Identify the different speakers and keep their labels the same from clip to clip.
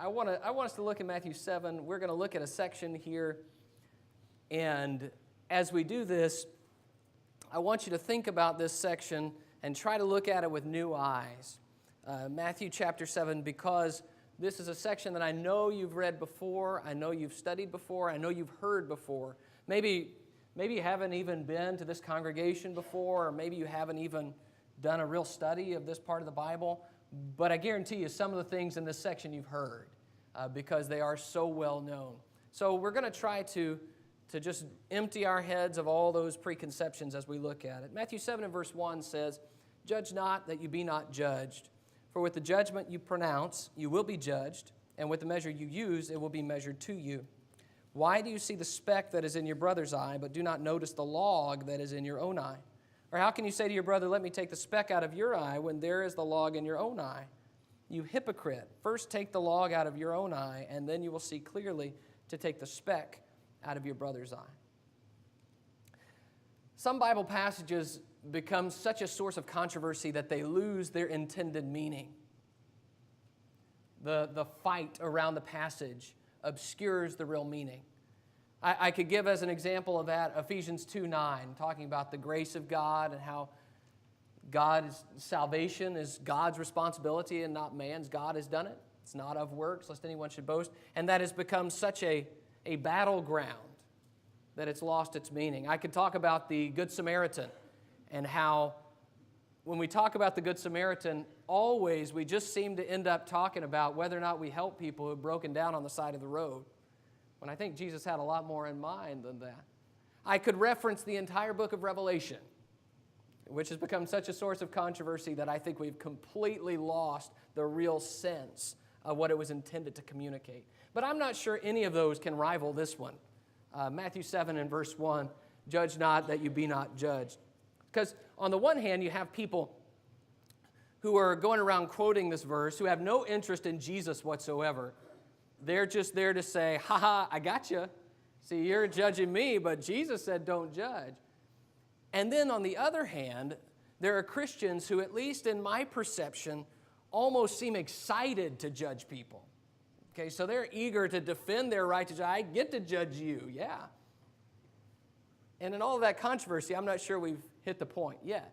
Speaker 1: I want us to look at Matthew 7. We're going to look at a section here, and as we do this, I want you to think about this section and try to look at it with new eyes. Matthew chapter 7, because this is a section that I know you've read before, I know you've studied before, I know you've heard before. Maybe you haven't even been to this congregation before, or maybe you haven't even done a real study of this part of the Bible, but I guarantee you some of the things in this section you've heard because they are so well known. So we're going to try to just empty our heads of all those preconceptions as we look at it. Matthew 7 and verse 1 says, "Judge not that you be not judged. For with the judgment you pronounce, you will be judged, and with the measure you use, it will be measured to you. Why do you see the speck that is in your brother's eye, but do not notice the log that is in your own eye? Or how can you say to your brother, 'Let me take the speck out of your eye,' when there is the log in your own eye? You hypocrite, first take the log out of your own eye, and then you will see clearly to take the speck out of your brother's eye." Some Bible passages become such a source of controversy that they lose their intended meaning. The fight around the passage obscures the real meaning. I could give as an example of that Ephesians 2:9, talking about the grace of God and how God's salvation is God's responsibility and not man's. God has done it. It's not of works, lest anyone should boast. And that has become such a battleground that it's lost its meaning. I could talk about the Good Samaritan and how when we talk about the Good Samaritan, always we just seem to end up talking about whether or not we help people who have broken down on the side of the road, when I think Jesus had a lot more in mind than that. I could reference the entire book of Revelation, which has become such a source of controversy that I think we've completely lost the real sense of what it was intended to communicate. But I'm not sure any of those can rival this one. Matthew 7 and verse 1, "Judge not that you be not judged." Because on the one hand, you have people who are going around quoting this verse who have no interest in Jesus whatsoever. They're just there to say, "Ha ha, I got you. See, you're judging me, but Jesus said don't judge." And then on the other hand, there are Christians who, at least in my perception, almost seem excited to judge people. Okay, so they're eager to defend their right to judge. I get to judge you, yeah. And in all of that controversy, I'm not sure we've hit the point yet.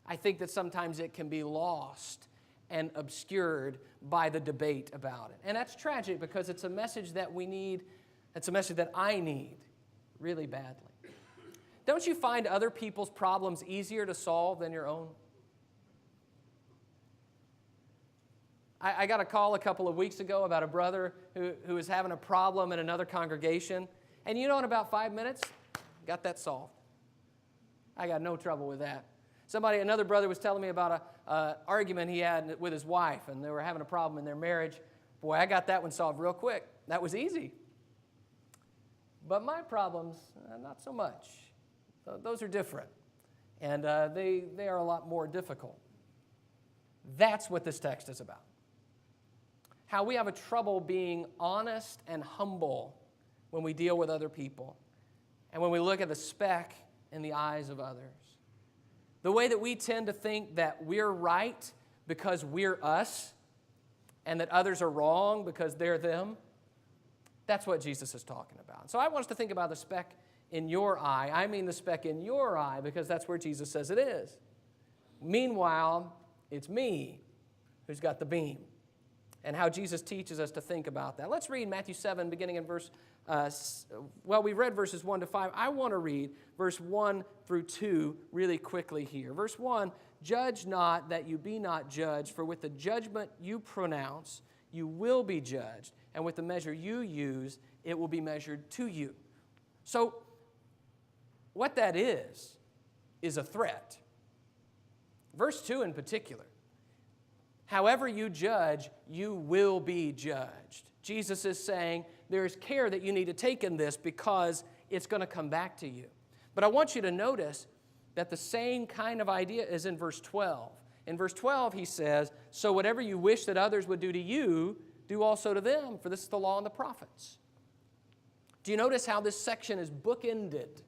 Speaker 1: I think that sometimes it can be lost and obscured by the debate about it. And that's tragic because it's a message that we need, it's a message that I need really badly. Don't you find other people's problems easier to solve than your own? I got a call a couple of weeks ago about a brother who was having a problem in another congregation. And you know, in about 5 minutes, got that solved. I got no trouble with that. Another brother was telling me about an argument he had with his wife, and they were having a problem in their marriage. Boy, I got that one solved real quick. That was easy. But my problems, not so much. Those are different, and they are a lot more difficult. That's what this text is about. How we have a trouble being honest and humble when we deal with other people, and when we look at the speck in the eyes of others. The way that we tend to think that we're right because we're us, and that others are wrong because they're them, that's what Jesus is talking about. So I want us to think about the speck in your eye. I mean the speck in your eye because that's where Jesus says it is. Meanwhile, it's me who's got the beam, and how Jesus teaches us to think about that. Let's read Matthew 7, beginning in verse, we read verses 1 to 5. I want to read verse 1 through 2 really quickly here. Verse 1, "Judge not that you be not judged, for with the judgment you pronounce, you will be judged, and with the measure you use, it will be measured to you." So, what that is a threat. Verse 2 in particular. However you judge, you will be judged. Jesus is saying there's care that you need to take in this because it's going to come back to you. But I want you to notice that the same kind of idea is in verse 12. In verse 12, he says, "So whatever you wish that others would do to you, do also to them, for this is the law and the prophets." Do you notice how this section is bookended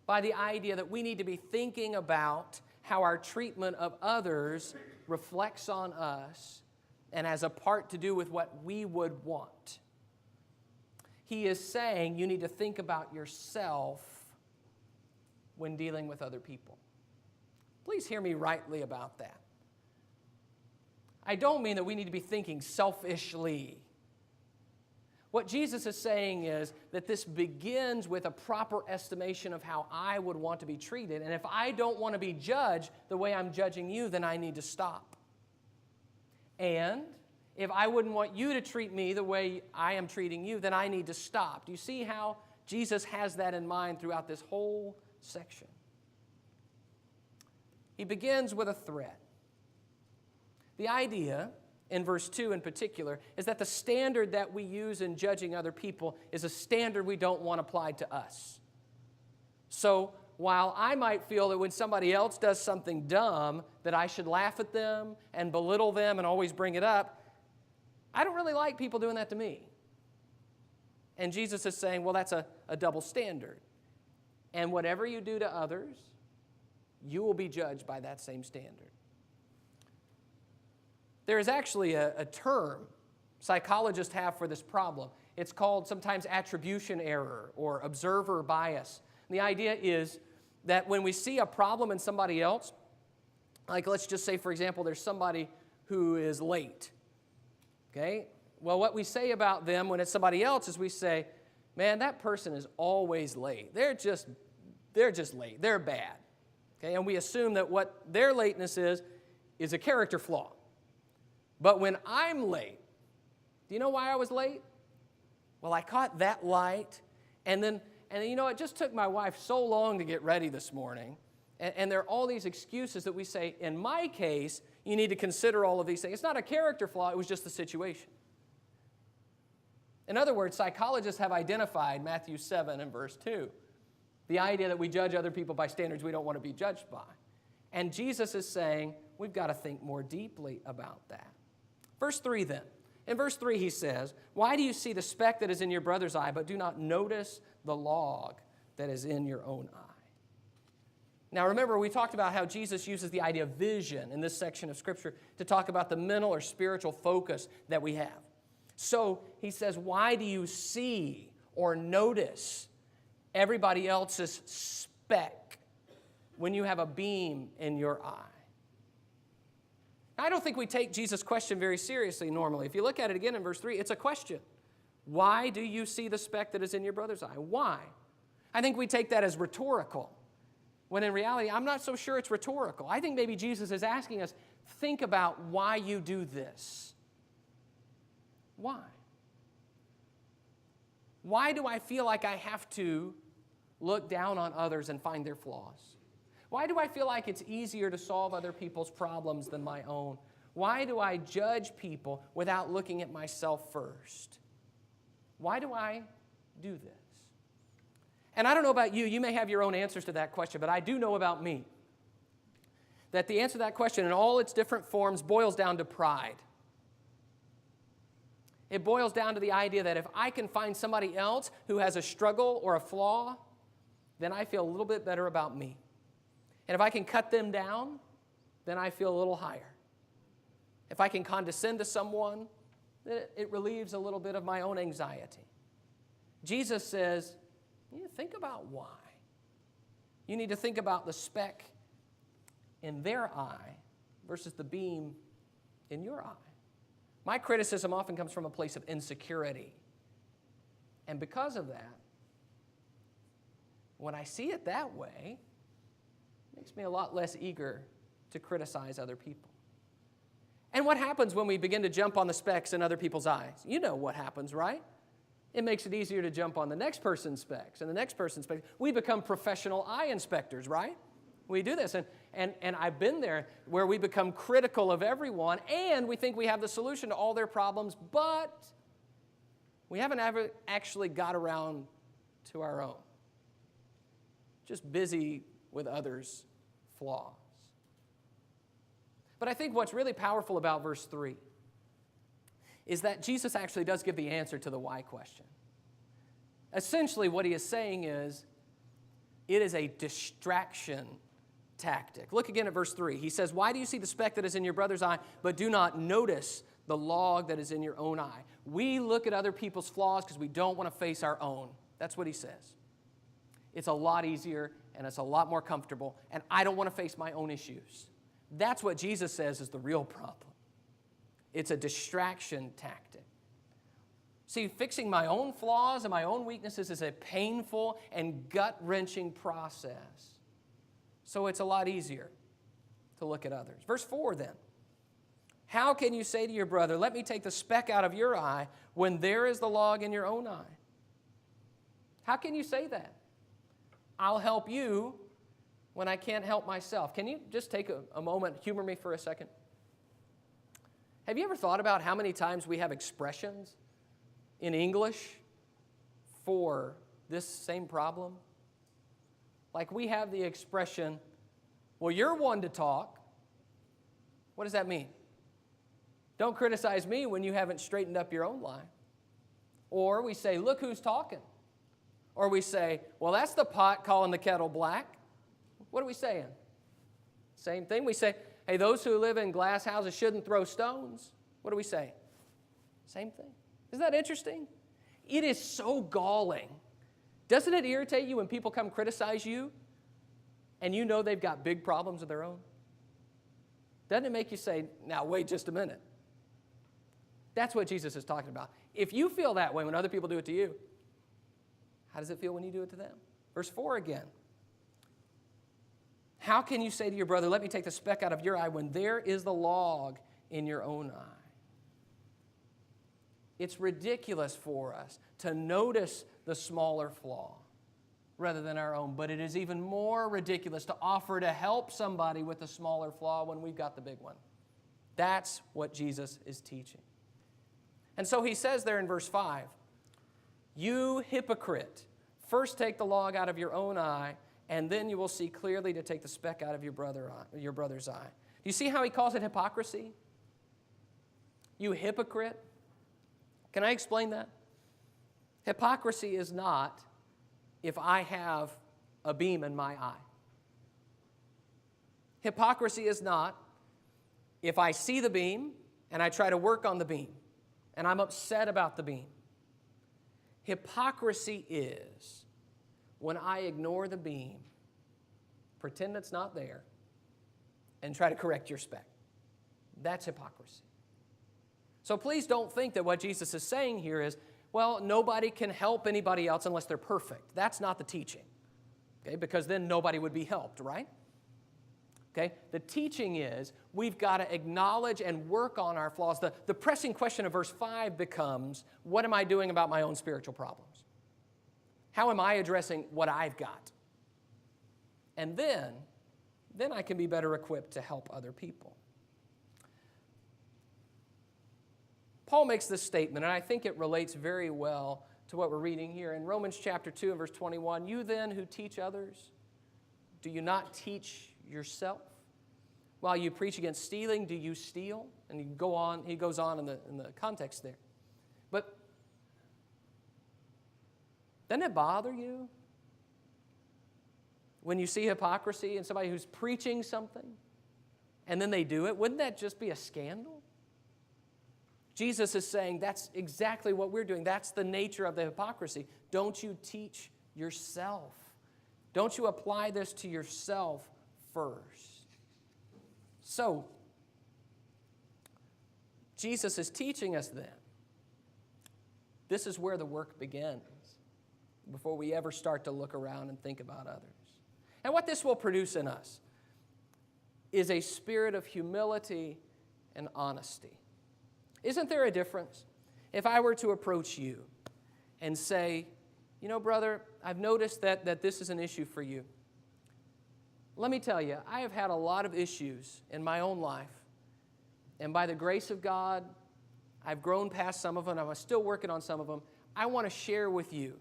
Speaker 1: by the idea that we need to be thinking about how our treatment of others reflects on us, and has a part to do with what we would want. He is saying you need to think about yourself when dealing with other people. Please hear me rightly about that. I don't mean that we need to be thinking selfishly. What Jesus is saying is that this begins with a proper estimation of how I would want to be treated. And if I don't want to be judged the way I'm judging you, then I need to stop. And if I wouldn't want you to treat me the way I am treating you, then I need to stop. Do you see how Jesus has that in mind throughout this whole section? He begins with a threat. The idea, in verse 2 in particular, is that the standard that we use in judging other people is a standard we don't want applied to us. So while I might feel that when somebody else does something dumb, that I should laugh at them and belittle them and always bring it up, I don't really like people doing that to me. And Jesus is saying, well, that's a double standard. And whatever you do to others, you will be judged by that same standard. There is actually a term psychologists have for this problem. It's called sometimes attribution error or observer bias. And the idea is that when we see a problem in somebody else, like let's just say, for example, there's somebody who is late. Okay? Well, what we say about them when it's somebody else is we say, man, that person is always late. They're just late. They're bad. Okay? And we assume that what their lateness is a character flaw. But when I'm late, do you know why I was late? Well, I caught that light, and you know, it just took my wife so long to get ready this morning. And there are all these excuses that we say, in my case, you need to consider all of these things. It's not a character flaw, it was just the situation. In other words, psychologists have identified Matthew 7 and verse 2, the idea that we judge other people by standards we don't want to be judged by. And Jesus is saying, we've got to think more deeply about that. Verse 3 then. In verse 3 he says, why do you see the speck that is in your brother's eye, but do not notice the log that is in your own eye? Now remember, we talked about how Jesus uses the idea of vision in this section of Scripture to talk about the mental or spiritual focus that we have. So he says, why do you see or notice everybody else's speck when you have a beam in your eye? I don't think we take Jesus' question very seriously normally. If you look at it again in verse 3, it's a question. Why do you see the speck that is in your brother's eye? Why? I think we take that as rhetorical, when in reality, I'm not so sure it's rhetorical. I think maybe Jesus is asking us, think about why you do this. Why? Why do I feel like I have to look down on others and find their flaws? Why do I feel like it's easier to solve other people's problems than my own? Why do I judge people without looking at myself first? Why do I do this? And I don't know about you, you may have your own answers to that question, but I do know about me that the answer to that question in all its different forms boils down to pride. It boils down to the idea that if I can find somebody else who has a struggle or a flaw, then I feel a little bit better about me. And if I can cut them down, then I feel a little higher. If I can condescend to someone, then it relieves a little bit of my own anxiety. Jesus says, you need to think about why. You need to think about the speck in their eye versus the beam in your eye. My criticism often comes from a place of insecurity. And because of that, when I see it that way, it makes me a lot less eager to criticize other people. And what happens when we begin to jump on the specks in other people's eyes? You know what happens, right? It makes it easier to jump on the next person's specks and the next person's specks. We become professional eye inspectors, right? We do this. And I've been there where we become critical of everyone and we think we have the solution to all their problems, but we haven't ever actually got around to our own. Just busy with others' flaws. But I think what's really powerful about verse 3 is that Jesus actually does give the answer to the why question. Essentially, what he is saying is, it is a distraction tactic. Look again at verse 3. He says, why do you see the speck that is in your brother's eye, but do not notice the log that is in your own eye. We look at other people's flaws because we don't want to face our own. That's what he says. It's a lot easier and it's a lot more comfortable, and I don't want to face my own issues. That's what Jesus says is the real problem. It's a distraction tactic. See, fixing my own flaws and my own weaknesses is a painful and gut-wrenching process. So it's a lot easier to look at others. Verse 4 then. How can you say to your brother, let me take the speck out of your eye when there is the log in your own eye? How can you say that? I'll help you when I can't help myself. Can you just take a moment, humor me for a second? Have you ever thought about how many times we have expressions in English for this same problem? Like we have the expression, well, you're one to talk. What does that mean? Don't criticize me when you haven't straightened up your own life. Or we say, look who's talking. Or we say, well, that's the pot calling the kettle black. What are we saying? Same thing. We say, hey, those who live in glass houses shouldn't throw stones. What do we say? Same thing. Isn't that interesting? It is so galling. Doesn't it irritate you when people come criticize you and you know they've got big problems of their own? Doesn't it make you say, now wait just a minute? That's what Jesus is talking about. If you feel that way when other people do it to you, how does it feel when you do it to them? Verse 4 again. How can you say to your brother, let me take the speck out of your eye when there is the log in your own eye? It's ridiculous for us to notice the smaller flaw rather than our own, but it is even more ridiculous to offer to help somebody with a smaller flaw when we've got the big one. That's what Jesus is teaching. And so he says there in verse 5, you hypocrite, first take the log out of your own eye, and then you will see clearly to take the speck out of your brother's eye. Do you see how he calls it hypocrisy? You hypocrite. Can I explain that? Hypocrisy is not if I have a beam in my eye. Hypocrisy is not if I see the beam and I try to work on the beam and I'm upset about the beam. Hypocrisy is when I ignore the beam, pretend it's not there, and try to correct your speck. That's hypocrisy. So please don't think that what Jesus is saying here is, well, nobody can help anybody else unless they're perfect. That's not the teaching, okay? Because then nobody would be helped, right? Okay? The teaching is we've got to acknowledge and work on our flaws. The pressing question of verse 5 becomes, what am I doing about my own spiritual problems? How am I addressing what I've got? And then I can be better equipped to help other people. Paul makes this statement, and I think it relates very well to what we're reading here. In Romans chapter 2 and verse 21, you then who teach others, do you not teach yourself? While you preach against stealing, do you steal? And he goes on in the context there. But doesn't it bother you when you see hypocrisy in somebody who's preaching something and then they do it? Wouldn't that just be a scandal? Jesus is saying that's exactly what we're doing. That's the nature of the hypocrisy. Don't you teach yourself? Don't you apply this to yourself first? So, Jesus is teaching us then. This is where the work begins before we ever start to look around and think about others. And what this will produce in us is a spirit of humility and honesty. Isn't there a difference? If I were to approach you and say, you know, brother, I've noticed that this is an issue for you. Let me tell you, I have had a lot of issues in my own life. And by the grace of God, I've grown past some of them. I'm still working on some of them. I want to share with you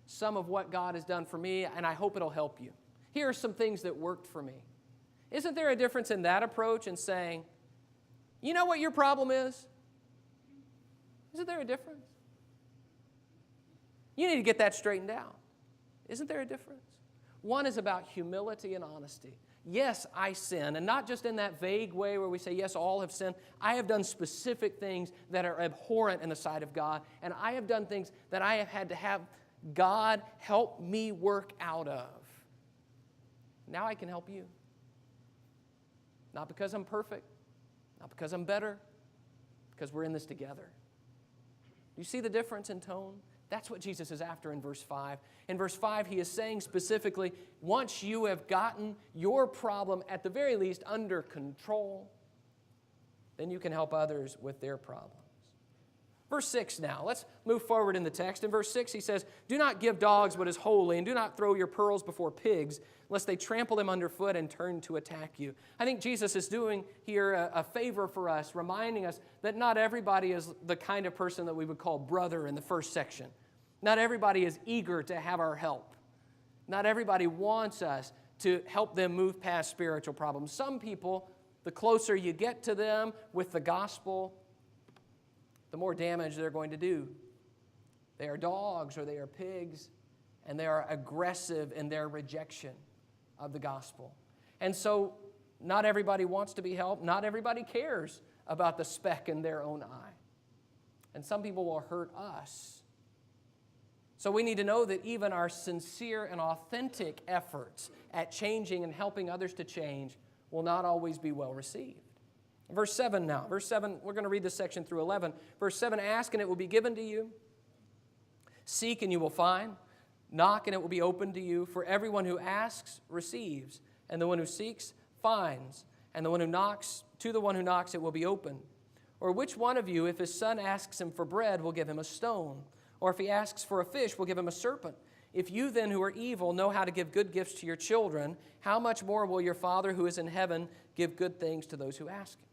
Speaker 1: some of what God has done for me, and I hope it'll help you. Here are some things that worked for me. Isn't there a difference in that approach and saying, you know what your problem is? Isn't there a difference? You need to get that straightened out. Isn't there a difference? One is about humility and honesty. Yes, I sin, and not just in that vague way where we say, yes, all have sinned. I have done specific things that are abhorrent in the sight of God, and I have done things that I have had to have God help me work out of. Now I can help you. Not because I'm perfect, not because I'm better, because we're in this together. You see the difference in tone? That's what Jesus is after in verse 5. In verse 5, he is saying specifically, once you have gotten your problem at the very least under control, then you can help others with their problems. Verse 6 now, let's move forward in the text. In verse 6 he says, do not give dogs what is holy, and do not throw your pearls before pigs, lest they trample them underfoot and turn to attack you. I think Jesus is doing here a favor for us, reminding us that not everybody is the kind of person that we would call brother in the first section. Not everybody is eager to have our help. Not everybody wants us to help them move past spiritual problems. Some people, the closer you get to them with the gospel, the more damage they're going to do. They are dogs or they are pigs, and they are aggressive in their rejection of the gospel. And so not everybody wants to be helped. Not everybody cares about the speck in their own eye. And some people will hurt us. So we need to know that even our sincere and authentic efforts at changing and helping others to change will not always be well received. Verse 7 now. Verse 7, we're going to read this section through 11. Verse 7, ask and it will be given to you. Seek and you will find. Knock and it will be opened to you. For everyone who asks receives, and the one who seeks finds, and the one who knocks, to the one who knocks it will be opened. Or which one of you, if his son asks him for bread, will give him a stone? Or if he asks for a fish, will give him a serpent? If you then who are evil know how to give good gifts to your children, how much more will your Father who is in heaven give good things to those who ask him?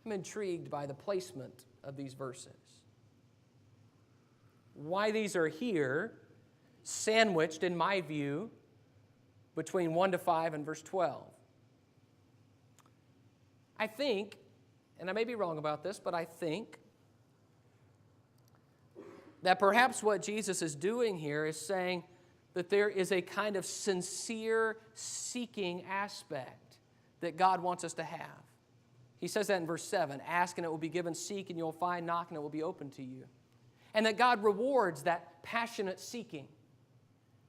Speaker 1: I'm intrigued by the placement of these verses. Why these are here, sandwiched, in my view, between 1 to 5 and verse 12. I think, and I may be wrong about this, but I think that perhaps what Jesus is doing here is saying that there is a kind of sincere seeking aspect that God wants us to have. He says that in verse 7, ask and it will be given, seek and you'll find, knock and it will be open to you. And that God rewards that passionate seeking.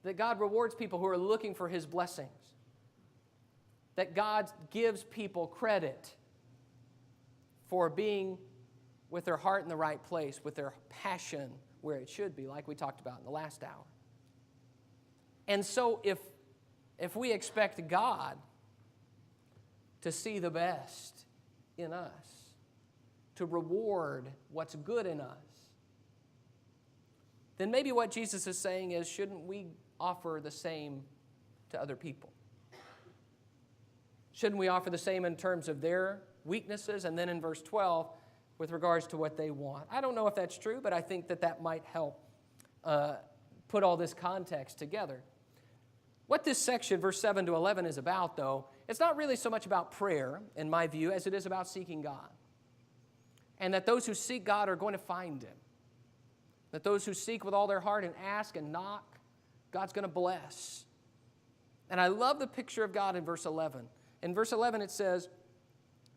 Speaker 1: That God rewards people who are looking for His blessings. That God gives people credit for being with their heart in the right place, with their passion where it should be, like we talked about in the last hour. And so if we expect God to see the best in us, to reward what's good in us, then maybe what Jesus is saying is, shouldn't we offer the same to other people? Shouldn't we offer the same in terms of their weaknesses? And then in verse 12, with regards to what they want. I don't know if that's true, but I think that might help put all this context together. What this section, verse 7 to 11, is about, though, it's not really so much about prayer, in my view, as it is about seeking God. And that those who seek God are going to find Him. That those who seek with all their heart and ask and knock, God's going to bless. And I love the picture of God in verse 11. In verse 11 it says,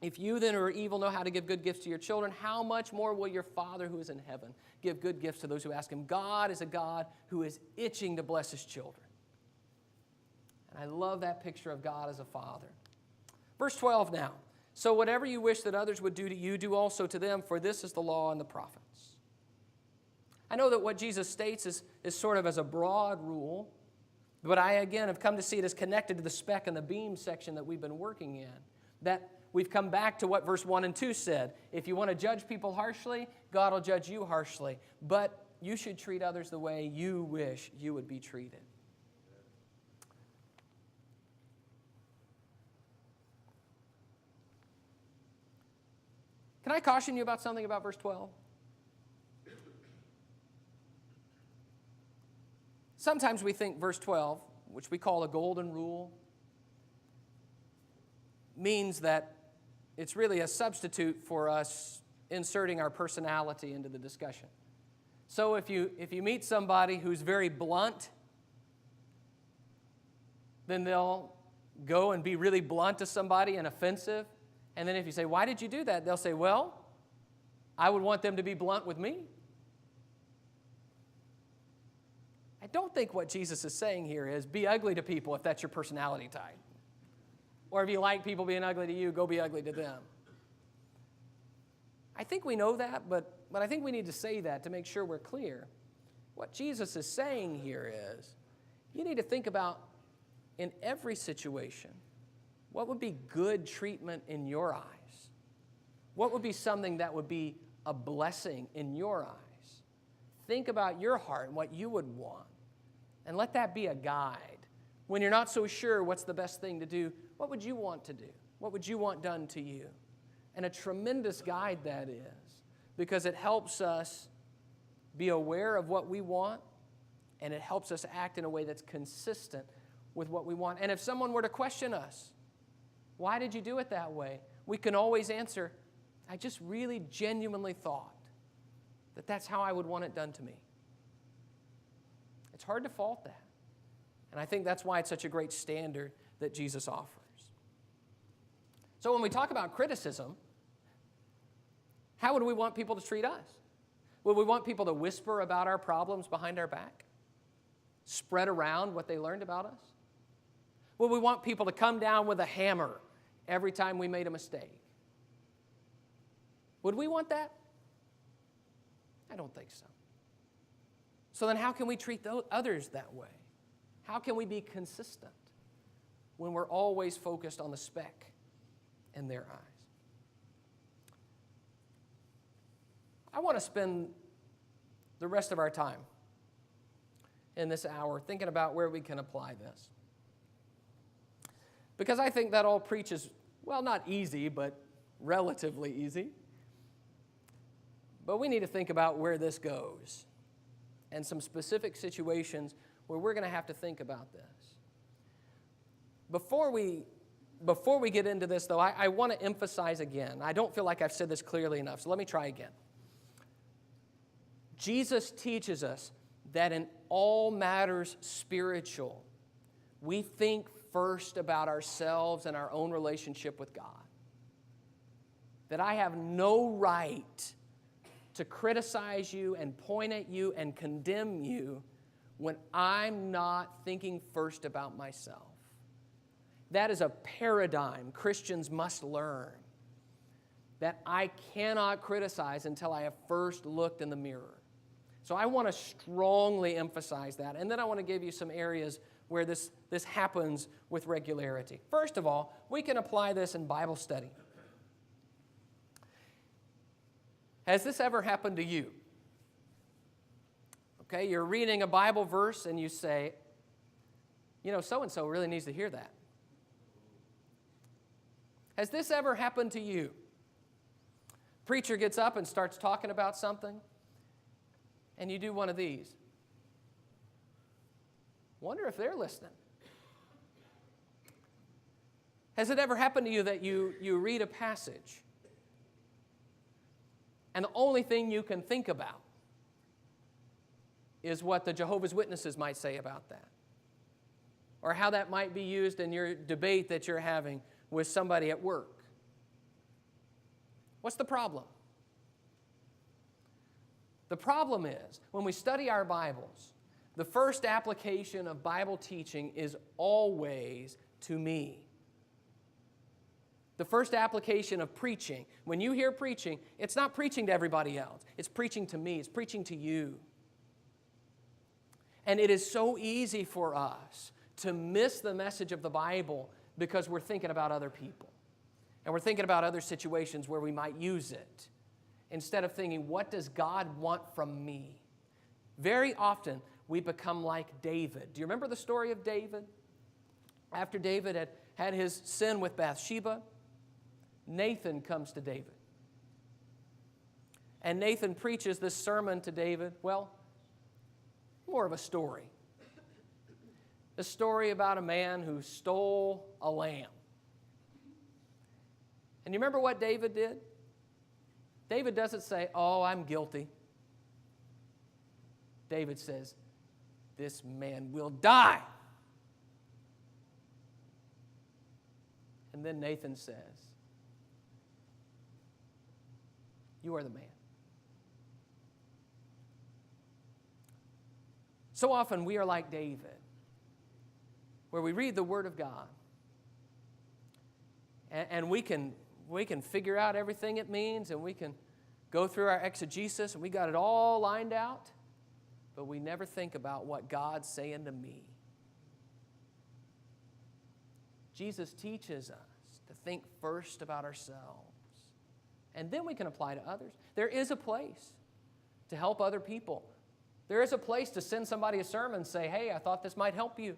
Speaker 1: if you then who are evil know how to give good gifts to your children, how much more will your Father who is in heaven give good gifts to those who ask Him? God is a God who is itching to bless His children. And I love that picture of God as a Father. Verse 12 now. So whatever you wish that others would do to you, do also to them, for this is the law and the prophets. I know that what Jesus states is sort of as a broad rule, but I, again, have come to see it as connected to the speck and the beam section that we've been working in. That we've come back to what verse 1 and 2 said. If you want to judge people harshly, God will judge you harshly. But you should treat others the way you wish you would be treated. Can I caution you about something about verse 12? Sometimes we think verse 12, which we call a golden rule, means that it's really a substitute for us inserting our personality into the discussion. So if you meet somebody who's very blunt, then they'll go and be really blunt to somebody and offensive. And then if you say, why did you do that? They'll say, well, I would want them to be blunt with me. I don't think what Jesus is saying here is be ugly to people if that's your personality type. Or if you like people being ugly to you, go be ugly to them. I think we know that, but I think we need to say that to make sure we're clear. What Jesus is saying here is you need to think about in every situation, what would be good treatment in your eyes? What would be something that would be a blessing in your eyes? Think about your heart and what you would want. And let that be a guide. When you're not so sure what's the best thing to do, what would you want to do? What would you want done to you? And a tremendous guide that is, because it helps us be aware of what we want, and it helps us act in a way that's consistent with what we want. And if someone were to question us, why did you do it that way? We can always answer, I just really genuinely thought that that's how I would want it done to me. It's hard to fault that. And I think that's why it's such a great standard that Jesus offers. So when we talk about criticism, how would we want people to treat us? Would we want people to whisper about our problems behind our back? Spread around what they learned about us? Would we want people to come down with a hammer every time we made a mistake? Would we want that? I don't think so. So then how can we treat others that way? How can we be consistent when we're always focused on the speck in their eyes? I want to spend the rest of our time in this hour thinking about where we can apply this. Because I think that all preaches, well, not easy, but relatively easy. But we need to think about where this goes and some specific situations where we're going to have to think about this. Before we get into this, though, I want to emphasize again. I don't feel like I've said this clearly enough, so let me try again. Jesus teaches us that in all matters spiritual, we think first about ourselves and our own relationship with God. That I have no right to criticize you and point at you and condemn you when I'm not thinking first about myself. That is a paradigm Christians must learn. That I cannot criticize until I have first looked in the mirror. So I want to strongly emphasize that. And then I want to give you some areas where this happens with regularity. First of all, we can apply this in Bible study. Has this ever happened to you? Okay, you're reading a Bible verse and you say, you know, so-and-so really needs to hear that. Has this ever happened to you? Preacher gets up and starts talking about something, and you do one of these. Wonder if they're listening. Has it ever happened to you that you read a passage, and the only thing you can think about is what the Jehovah's Witnesses might say about that? Or how that might be used in your debate that you're having with somebody at work? What's the problem? The problem is, when we study our Bibles, the first application of Bible teaching is always to me. The first application of preaching, when you hear preaching, it's not preaching to everybody else. It's preaching to me. It's preaching to you. And it is so easy for us to miss the message of the Bible because we're thinking about other people. And we're thinking about other situations where we might use it, instead of thinking, what does God want from me? Very often, we become like David. Do you remember the story of David? After David had his sin with Bathsheba, Nathan comes to David. And Nathan preaches this sermon to David, well, more of a story. A story about a man who stole a lamb. And you remember what David did? David doesn't say, oh, I'm guilty. David says, this man will die. And then Nathan says, you are the man. So often we are like David, where we read the Word of God, and we can figure out everything it means, and we can go through our exegesis, and we got it all lined out, but we never think about what God's saying to me. Jesus teaches us to think first about ourselves, and then we can apply to others. There is a place to help other people. There is a place to send somebody a sermon and say, hey, I thought this might help you.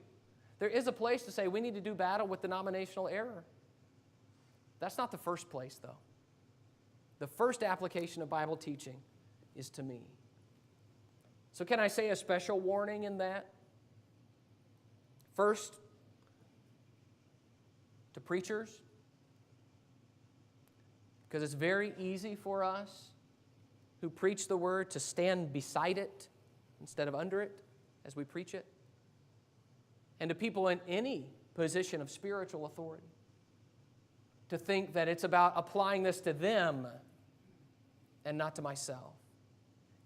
Speaker 1: There is a place to say we need to do battle with denominational error. That's not the first place, though. The first application of Bible teaching is to me. So can I say a special warning in that? First, to preachers, because it's very easy for us who preach the Word to stand beside it instead of under it as we preach it. And to people in any position of spiritual authority, to think that it's about applying this to them and not to myself.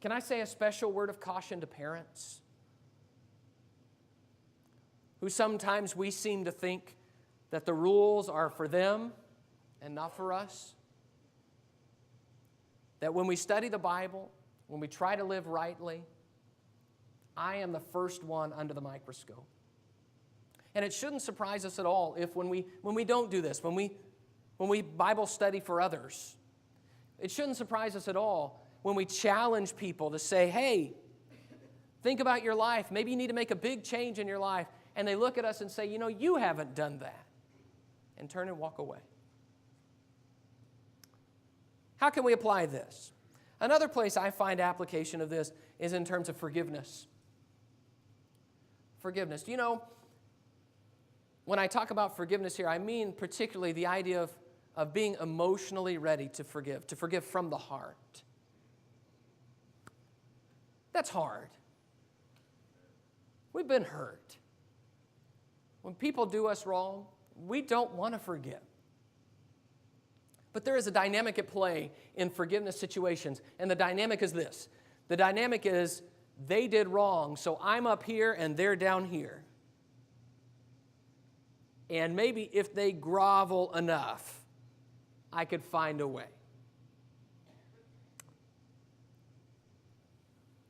Speaker 1: Can I say a special word of caution to parents who sometimes we seem to think that the rules are for them and not for us? That when we study the Bible, when we try to live rightly, I am the first one under the microscope. And it shouldn't surprise us at all if when we don't do this, when we Bible study for others, it shouldn't surprise us at all when we challenge people to say, hey, think about your life. Maybe you need to make a big change in your life. And they look at us and say, you know, you haven't done that. And turn and walk away. How can we apply this? Another place I find application of this is in terms of forgiveness. Forgiveness. You know, when I talk about forgiveness here, I mean particularly the idea of being emotionally ready to forgive from the heart. That's hard. We've been hurt. When people do us wrong, we don't want to forgive. But there is a dynamic at play in forgiveness situations, and the dynamic is this. The dynamic is they did wrong, so I'm up here and they're down here. And maybe if they grovel enough, I could find a way.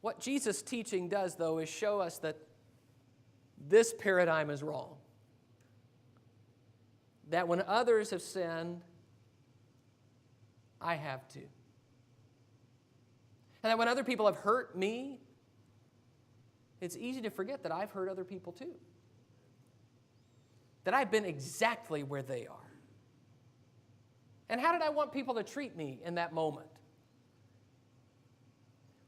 Speaker 1: What Jesus' teaching does, though, is show us that this paradigm is wrong. That when others have sinned, I have to. And that when other people have hurt me, it's easy to forget that I've hurt other people too. That I've been exactly where they are. And how did I want people to treat me in that moment?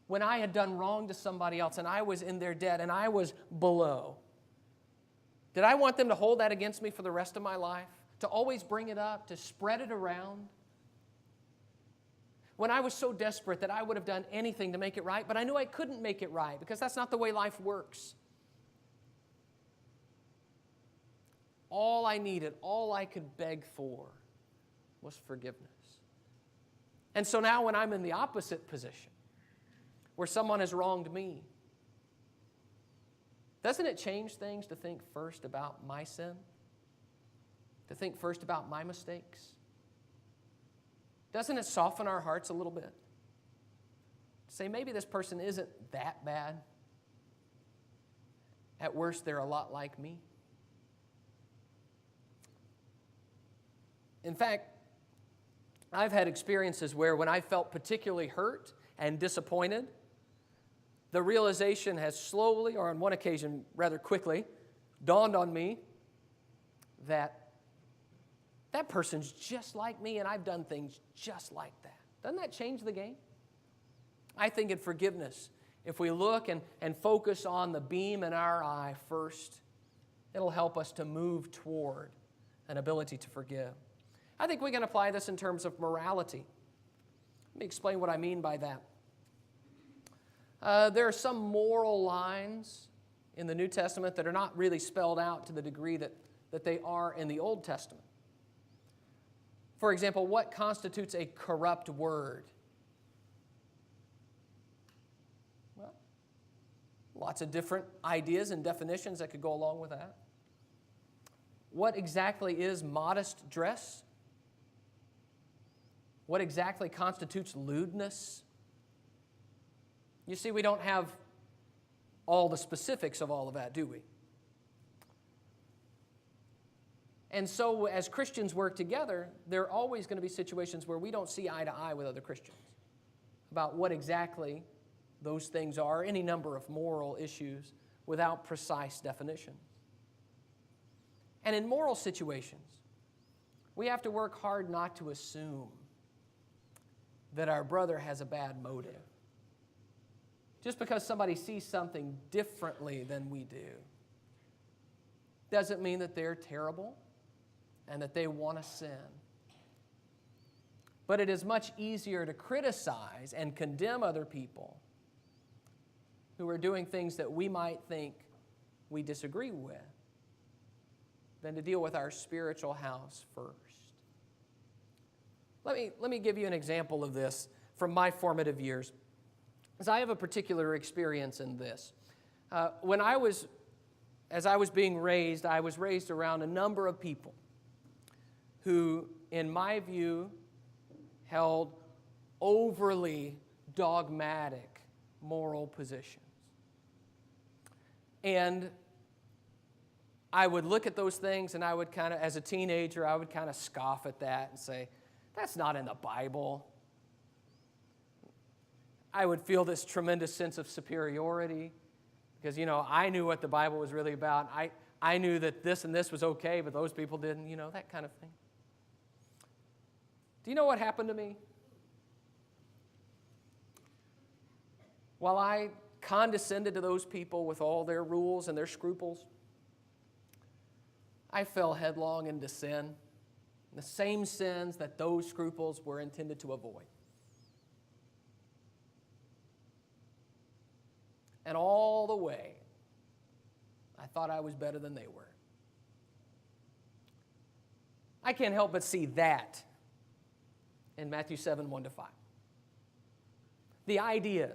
Speaker 1: When I had done wrong to somebody else and I was in their debt and I was below. Did I want them to hold that against me for the rest of my life? To always bring it up, to spread it around? When I was so desperate that I would have done anything to make it right, but I knew I couldn't make it right because that's not the way life works. All I needed, all I could beg for was forgiveness. And so now when I'm in the opposite position, where someone has wronged me, doesn't it change things to think first about my sin? To think first about my mistakes? Doesn't it soften our hearts a little bit? To say maybe this person isn't that bad. At worst, they're a lot like me. In fact, I've had experiences where when I felt particularly hurt and disappointed, the realization has slowly, or on one occasion rather quickly, dawned on me that that person's just like me and I've done things just like that. Doesn't that change the game? I think in forgiveness, if we look and focus on the beam in our eye first, it'll help us to move toward an ability to forgive. I think we can apply this in terms of morality. Let me explain what I mean by that. There are some moral lines in the New Testament that are not really spelled out to the degree that they are in the Old Testament. For example, what constitutes a corrupt word? Well, lots of different ideas and definitions that could go along with that. What exactly is modest dress? What exactly constitutes lewdness? You see, we don't have all the specifics of all of that, do we? And so as Christians work together, there are always going to be situations where we don't see eye to eye with other Christians about what exactly those things are, any number of moral issues without precise definition. And in moral situations, we have to work hard not to assume that our brother has a bad motive. Just because somebody sees something differently than we do doesn't mean that they're terrible and that they want to sin. But it is much easier to criticize and condemn other people who are doing things that we might think we disagree with than to deal with our spiritual house first. Let me give you an example of this from my formative years, because I have a particular experience in this. As I was being raised, I was raised around a number of people who, in my view, held overly dogmatic moral positions. And I would look at those things and I would kind of, as a teenager, I would kind of scoff at that and say, that's not in the Bible. I would feel this tremendous sense of superiority because, I knew what the Bible was really about. I knew that this and this was okay, but those people didn't, that kind of thing. Do you know what happened to me? While I condescended to those people with all their rules and their scruples, I fell headlong into sin, the same sins that those scruples were intended to avoid. And all the way, I thought I was better than they were. I can't help but see that in Matthew 7, 1-5. The idea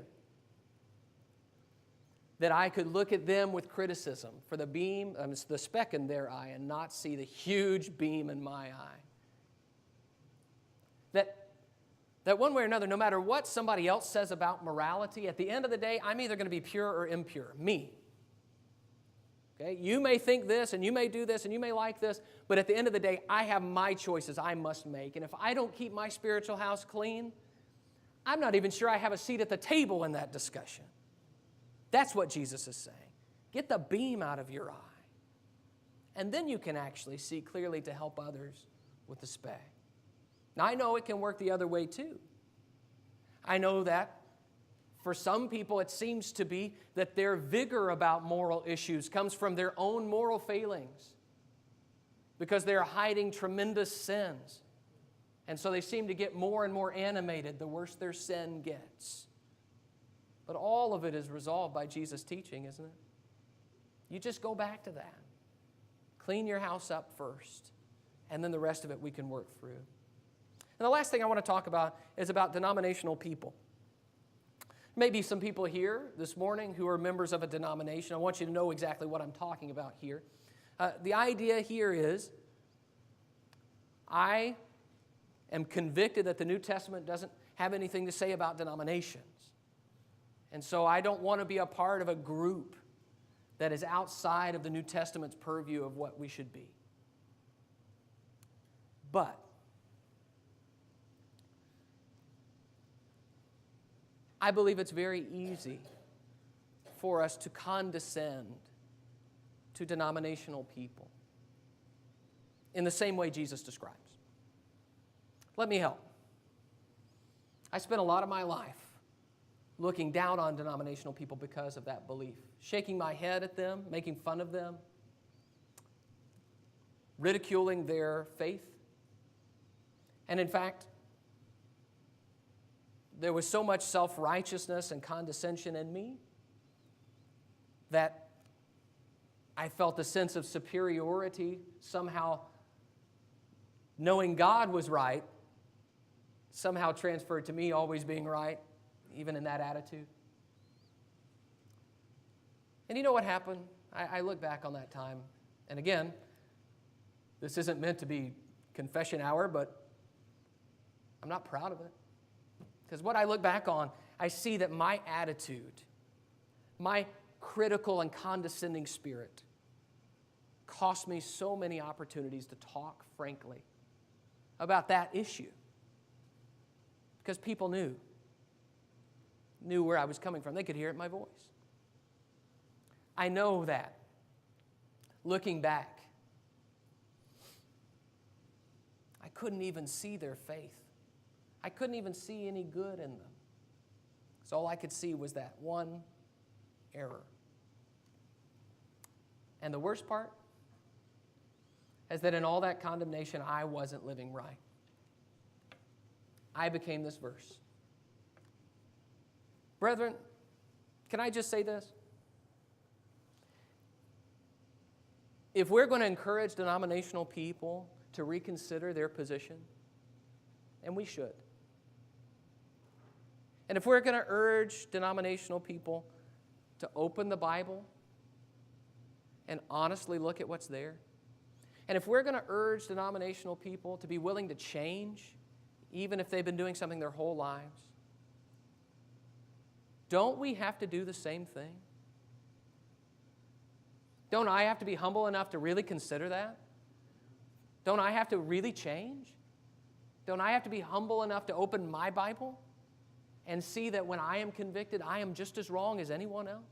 Speaker 1: that I could look at them with criticism for the speck in their eye and not see the huge beam in my eye. That one way or another, no matter what somebody else says about morality, at the end of the day, I'm either going to be pure or impure, me. Okay? You may think this, and you may do this, and you may like this, but at the end of the day, I have my choices I must make. And if I don't keep my spiritual house clean, I'm not even sure I have a seat at the table in that discussion. That's what Jesus is saying. Get the beam out of your eye. And then you can actually see clearly to help others with the speck. Now, I know it can work the other way too. I know that for some people it seems to be that their vigor about moral issues comes from their own moral failings because they're hiding tremendous sins. And so they seem to get more and more animated the worse their sin gets. But all of it is resolved by Jesus' teaching, isn't it? You just go back to that. Clean your house up first, and then the rest of it we can work through. And the last thing I want to talk about is about denominational people. Maybe some people here this morning who are members of a denomination. I want you to know exactly what I'm talking about here. The idea here is I am convicted that the New Testament doesn't have anything to say about denominations. And so I don't want to be a part of a group that is outside of the New Testament's purview of what we should be. But I believe it's very easy for us to condescend to denominational people in the same way Jesus describes. Let me help. I spent a lot of my life looking down on denominational people because of that belief, shaking my head at them, making fun of them, ridiculing their faith. And in fact, there was so much self-righteousness and condescension in me that I felt a sense of superiority, somehow knowing God was right, somehow transferred to me always being right, even in that attitude. And you know what happened? I look back on that time, and again, this isn't meant to be confession hour, but I'm not proud of it. Because what I look back on, I see that my attitude, my critical and condescending spirit, cost me so many opportunities to talk frankly about that issue. Because people knew where I was coming from. They could hear it in my voice. I know that, looking back, I couldn't even see their faith. I couldn't even see any good in them. So all I could see was that one error. And the worst part is that in all that condemnation, I wasn't living right. I became this verse. Brethren, can I just say this? If we're going to encourage denominational people to reconsider their position, and we should, and if we're going to urge denominational people to open the Bible and honestly look at what's there, and if we're going to urge denominational people to be willing to change, even if they've been doing something their whole lives, don't we have to do the same thing? Don't I have to be humble enough to really consider that? Don't I have to really change? Don't I have to be humble enough to open my Bible and see that when I am convicted, I am just as wrong as anyone else?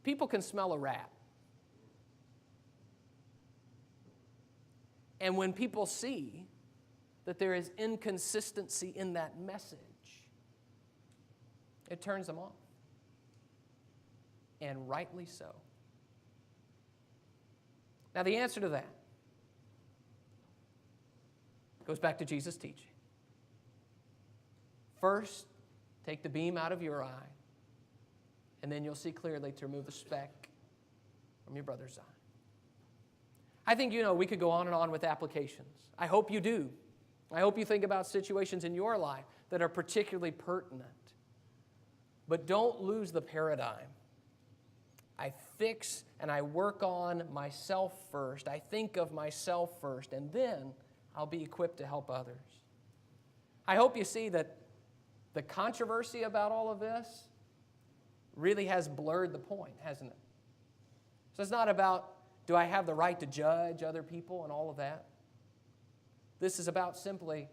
Speaker 1: People can smell a rat. And when people see that there is inconsistency in that message, it turns them off. And rightly so. Now, the answer to that goes back to Jesus' teaching. First, take the beam out of your eye, and then you'll see clearly to remove the speck from your brother's eye. I think, we could go on and on with applications. I hope you do. I hope you think about situations in your life that are particularly pertinent. But don't lose the paradigm. I fix and I work on myself first. I think of myself first, and then I'll be equipped to help others. I hope you see that the controversy about all of this really has blurred the point, hasn't it? So it's not about, do I have the right to judge other people and all of that? This is about simply,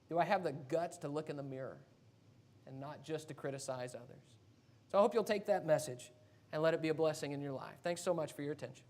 Speaker 1: do I have the guts to look in the mirror and not just to criticize others? So I hope you'll take that message and let it be a blessing in your life. Thanks so much for your attention.